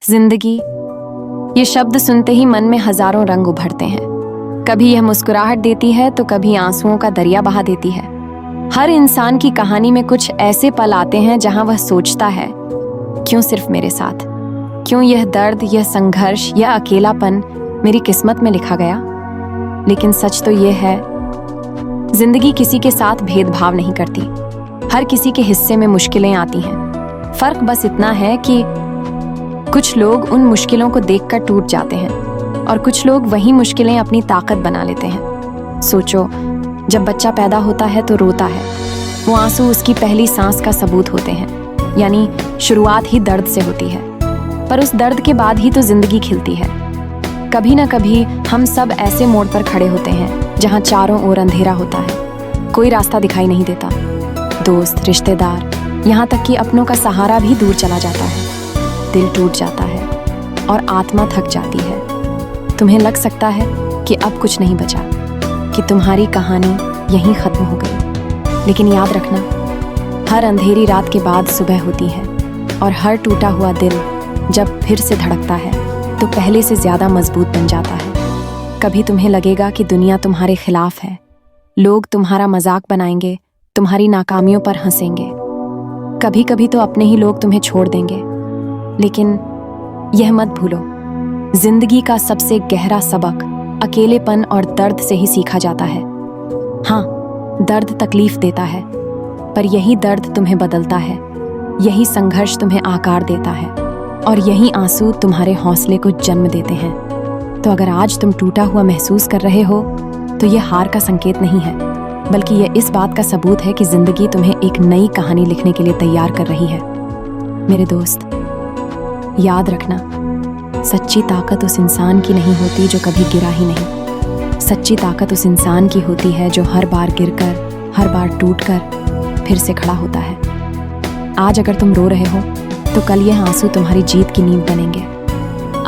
जिंदगी, ये शब्द सुनते ही मन में हजारों रंग उभरते हैं। कभी यह मुस्कुराहट देती है तो कभी आंसुओं का दरिया बहा देती है। हर इंसान की कहानी में कुछ ऐसे पल आते हैं जहां वह सोचता है, क्यों सिर्फ मेरे साथ? क्यों यह दर्द, यह संघर्ष, यह अकेलापन मेरी किस्मत में लिखा गया? लेकिन सच तो यह है, जिंदगी किसी के साथ भेदभाव नहीं करती। हर किसी के हिस्से में मुश्किलें आती हैं। फर्क बस इतना है कि कुछ लोग उन मुश्किलों को देखकर टूट जाते हैं और कुछ लोग वही मुश्किलें अपनी ताकत बना लेते हैं। सोचो, जब बच्चा पैदा होता है तो रोता है। वो आंसू उसकी पहली सांस का सबूत होते हैं, यानी शुरुआत ही दर्द से होती है। पर उस दर्द के बाद ही तो जिंदगी खिलती है। कभी ना कभी हम सब ऐसे मोड़ पर खड़े होते हैं जहां चारों ओर अंधेरा होता है, कोई रास्ता दिखाई नहीं देता। दोस्त, रिश्तेदार, यहाँ तक कि अपनों का सहारा भी दूर चला जाता है। दिल टूट जाता है और आत्मा थक जाती है। तुम्हें लग सकता है कि अब कुछ नहीं बचा, कि तुम्हारी कहानी यहीं खत्म हो गई। लेकिन याद रखना, हर अंधेरी रात के बाद सुबह होती है और हर टूटा हुआ दिल जब फिर से धड़कता है तो पहले से ज्यादा मजबूत बन जाता है। कभी तुम्हें लगेगा कि दुनिया तुम्हारे खिलाफ है, लोग तुम्हारा मजाक बनाएंगे, तुम्हारी नाकामियों पर हंसेंगे। कभी कभी तो अपने ही लोग तुम्हें छोड़ देंगे। लेकिन यह मत भूलो, जिंदगी का सबसे गहरा सबक अकेलेपन और दर्द से ही सीखा जाता है। हाँ, दर्द तकलीफ देता है, पर यही दर्द तुम्हें बदलता है। यही संघर्ष तुम्हें आकार देता है और यही आंसू तुम्हारे हौसले को जन्म देते हैं। तो अगर आज तुम टूटा हुआ महसूस कर रहे हो तो यह हार का संकेत नहीं है, बल्कि यह इस बात का सबूत है कि जिंदगी तुम्हें एक नई कहानी लिखने के लिए तैयार कर रही है। मेरे दोस्त, याद रखना, सच्ची ताकत उस इंसान की नहीं होती जो कभी गिरा ही नहीं। सच्ची ताकत उस इंसान की होती है जो हर बार गिरकर, हर बार टूटकर फिर से खड़ा होता है। आज अगर तुम रो रहे हो तो कल यह आंसू तुम्हारी जीत की नींव बनेंगे।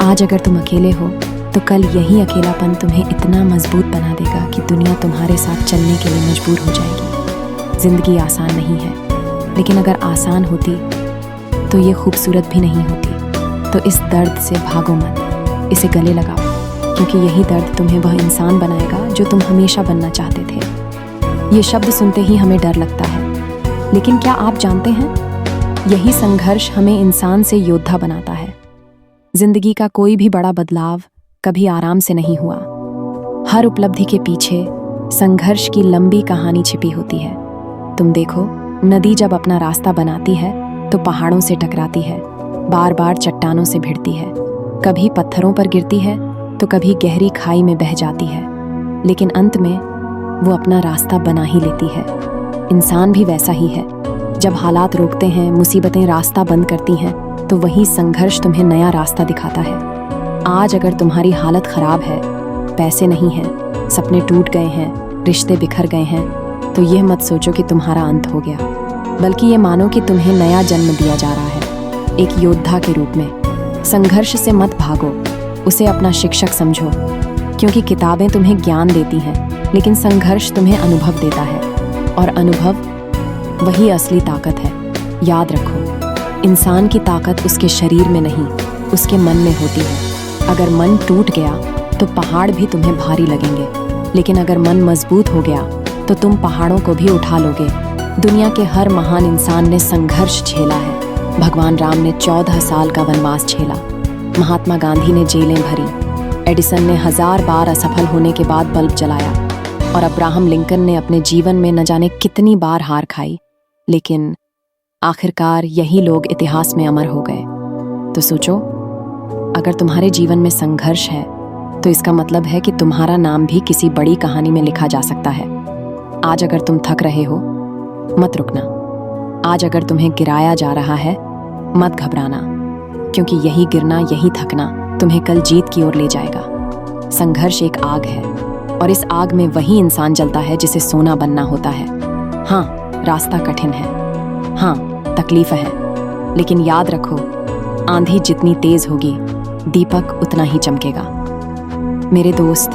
आज अगर तुम अकेले हो तो कल यही अकेलापन तुम्हें इतना मजबूत बना देगा कि दुनिया तुम्हारे साथ चलने के लिए मजबूर हो जाएगी। जिंदगी आसान नहीं है, लेकिन अगर आसान होती तो ये खूबसूरत भी नहीं होती। तो इस दर्द से भागो मत, इसे गले लगाओ, क्योंकि यही दर्द तुम्हें वह इंसान बनाएगा जो तुम हमेशा बनना चाहते थे। ये शब्द सुनते ही हमें डर लगता है, लेकिन क्या आप जानते हैं, यही संघर्ष हमें इंसान से योद्धा बनाता है। जिंदगी का कोई भी बड़ा बदलाव कभी आराम से नहीं हुआ। हर उपलब्धि के पीछे संघर्ष की लंबी कहानी छिपी होती है। तुम देखो, नदी जब अपना रास्ता बनाती है तो पहाड़ों से टकराती है, बार बार चट्टानों से भिड़ती है, कभी पत्थरों पर गिरती है तो कभी गहरी खाई में बह जाती है, लेकिन अंत में वो अपना रास्ता बना ही लेती है। इंसान भी वैसा ही है। जब हालात रोकते हैं, मुसीबतें रास्ता बंद करती हैं, तो वही संघर्ष तुम्हें नया रास्ता दिखाता है। आज अगर तुम्हारी हालत खराब है, पैसे नहीं हैं, सपने टूट गए हैं, रिश्ते बिखर गए हैं, तो यह मत सोचो कि तुम्हारा अंत हो गया, बल्कि ये मानो कि तुम्हें नया जन्म दिया जा रहा है, एक योद्धा के रूप में। संघर्ष से मत भागो, उसे अपना शिक्षक समझो, क्योंकि किताबें तुम्हें ज्ञान देती हैं, लेकिन संघर्ष तुम्हें अनुभव देता है, और अनुभव वही असली ताकत है। याद रखो, इंसान की ताकत उसके शरीर में नहीं, उसके मन में होती है। अगर मन टूट गया तो पहाड़ भी तुम्हें भारी लगेंगे, लेकिन अगर मन मजबूत हो गया तो तुम पहाड़ों को भी उठा लोगे। दुनिया के हर महान इंसान ने संघर्ष झेला है। भगवान राम ने 14 साल का वनवास झेला, महात्मा गांधी ने जेलें भरी, एडिसन ने 1000 बार असफल होने के बाद बल्ब जलाया, और अब्राहम लिंकन ने अपने जीवन में न जाने कितनी बार हार खाई, लेकिन आखिरकार यही लोग इतिहास में अमर हो गए। तो सोचो, अगर तुम्हारे जीवन में संघर्ष है तो इसका मतलब है कि तुम्हारा नाम भी किसी बड़ी कहानी में लिखा जा सकता है। आज अगर तुम थक रहे हो, मत रुकना। आज अगर तुम्हें गिराया जा रहा है, मत घबराना, क्योंकि यही गिरना, यही थकना तुम्हें कल जीत की ओर ले जाएगा। संघर्ष एक आग है, और इस आग में वही इंसान जलता है जिसे सोना बनना होता है। हाँ, रास्ता कठिन है, हाँ, तकलीफ है, लेकिन याद रखो, आंधी जितनी तेज होगी, दीपक उतना ही चमकेगा। मेरे दोस्त,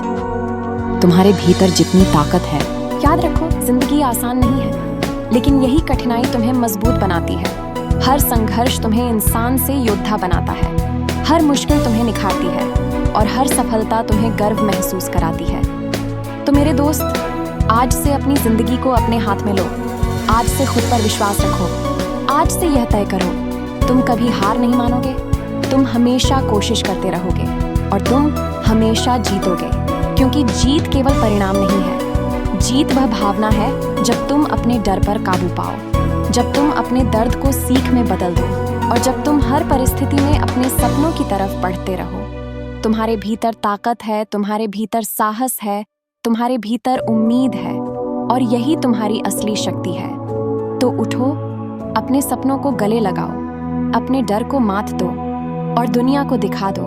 तुम्हारे भीतर जितनी ताकत है, याद रखो, जिंदगी आसान नहीं है, लेकिन यही कठिनाई तुम्हें मजबूत बनाती है। हर संघर्ष तुम्हें इंसान से योद्धा बनाता है। हर मुश्किल तुम्हें निखारती है और हर सफलता तुम्हें गर्व महसूस कराती है। तो मेरे दोस्त, आज से अपनी जिंदगी को अपने हाथ में लो। आज से खुद पर विश्वास रखो। आज से यह तय करो, तुम कभी हार नहीं मानोगे, तुम हमेशा कोशिश करते रहोगे और तुम हमेशा जीतोगे। क्योंकि जीत केवल परिणाम नहीं है, जीत वह भावना है जब तुम अपने डर पर काबू पाओ, जब तुम अपने दर्द को सीख में बदल दो और जब तुम हर परिस्थिति में अपने सपनों की तरफ बढ़ते रहो। तुम्हारे भीतर ताकत है, तुम्हारे भीतर साहस है, तुम्हारे भीतर उम्मीद है और यही तुम्हारी असली शक्ति है। तो उठो, अपने सपनों को गले लगाओ, अपने डर को मात दो और दुनिया को दिखा दो,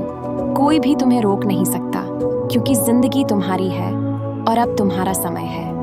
कोई भी तुम्हें रोक नहीं सकता, क्योंकि जिंदगी तुम्हारी है और अब तुम्हारा समय है।